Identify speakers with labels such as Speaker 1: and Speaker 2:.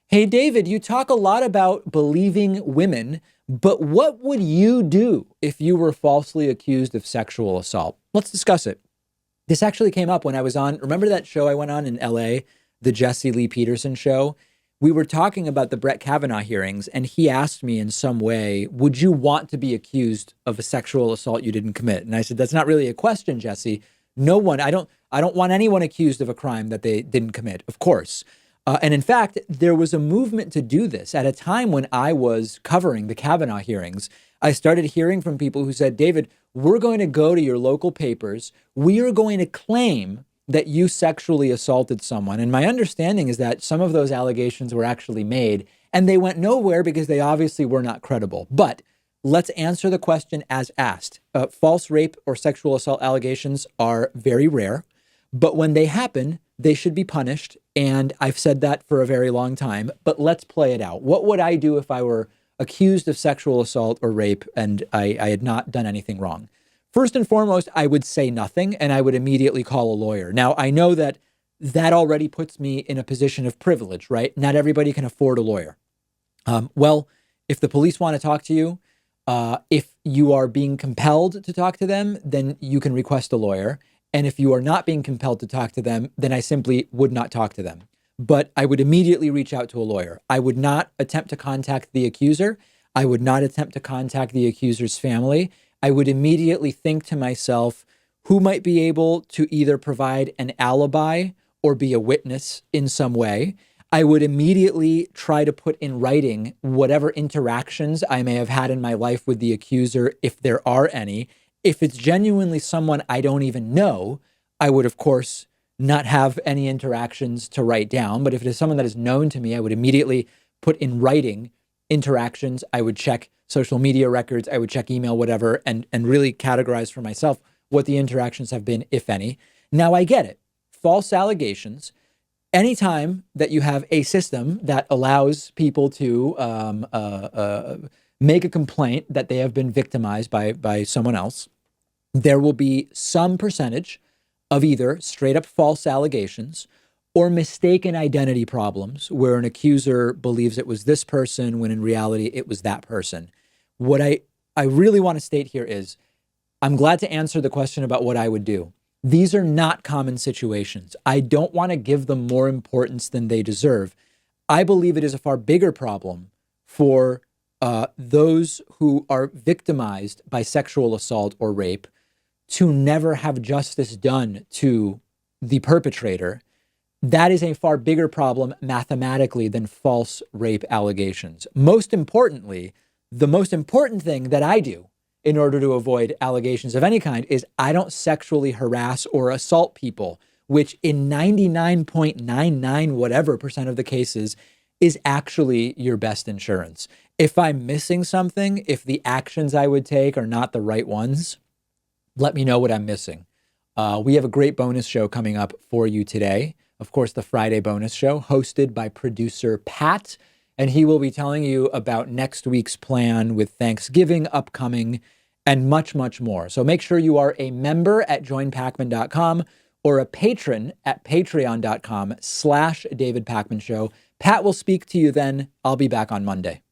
Speaker 1: Hey, David, you talk a lot about believing women, but what would you do if you were falsely accused of sexual assault? Let's discuss it. This actually came up when I was on, remember that show I went on in LA, the Jesse Lee Peterson show? We were talking about the Brett Kavanaugh hearings, and he asked me in some way, would you want to be accused of a sexual assault you didn't commit? And I said, that's not really a question, Jesse. No one, I don't want anyone accused of a crime that they didn't commit, of course. And in fact, there was a movement to do this at a time when I was covering the Kavanaugh hearings. I started hearing from people who said, David, we're going to go to your local papers. We are going to claim that you sexually assaulted someone. And my understanding is that some of those allegations were actually made and they went nowhere because they obviously were not credible. But let's answer the question as asked. False rape or sexual assault allegations are very rare, but when they happen, they should be punished. And I've said that for a very long time, but let's play it out. What would I do if I were accused of sexual assault or rape and I had not done anything wrong? First and foremost, I would say nothing and I would immediately call a lawyer. Now, I know that that already puts me in a position of privilege, right? Not everybody can afford a lawyer. Well, if the police want to talk to you, if you are being compelled to talk to them, then you can request a lawyer. And if you are not being compelled to talk to them, then I simply would not talk to them. But I would immediately reach out to a lawyer. I would not attempt to contact the accuser. I would not attempt to contact the accuser's family. I would immediately think to myself, who might be able to either provide an alibi or be a witness in some way. I would immediately try to put in writing whatever interactions I may have had in my life with the accuser, if there are any. If it's genuinely someone I don't even know, I would, of course, not have any interactions to write down. But if it is someone that is known to me, I would immediately put in writing interactions. I would check social media records. I would check email, whatever, and really categorize for myself what the interactions have been, if any. Now, I get it. False allegations. Anytime that you have a system that allows people to make a complaint that they have been victimized by someone else, there will be some percentage of either straight up false allegations or mistaken identity problems where an accuser believes it was this person when in reality it was that person. What I really want to state here is I'm glad to answer the question about what I would do. These are not common situations. I don't want to give them more importance than they deserve. I believe it is a far bigger problem for those who are victimized by sexual assault or rape to never have justice done to the perpetrator. That is a far bigger problem mathematically than false rape allegations. Most importantly, the most important thing that I do in order to avoid allegations of any kind is I don't sexually harass or assault people, which in 99.99 whatever percent of the cases is actually your best insurance. If I'm missing something, if the actions I would take are not the right ones, let me know what I'm missing. We have a great bonus show coming up for you today. Of course, the Friday bonus show hosted by producer Pat, and he will be telling you about next week's plan with Thanksgiving upcoming and much, much more. So make sure you are a member at joinpakman.com or a patron at patreon.com/David Pakman Show. Pat will speak to you then. I'll be back on Monday.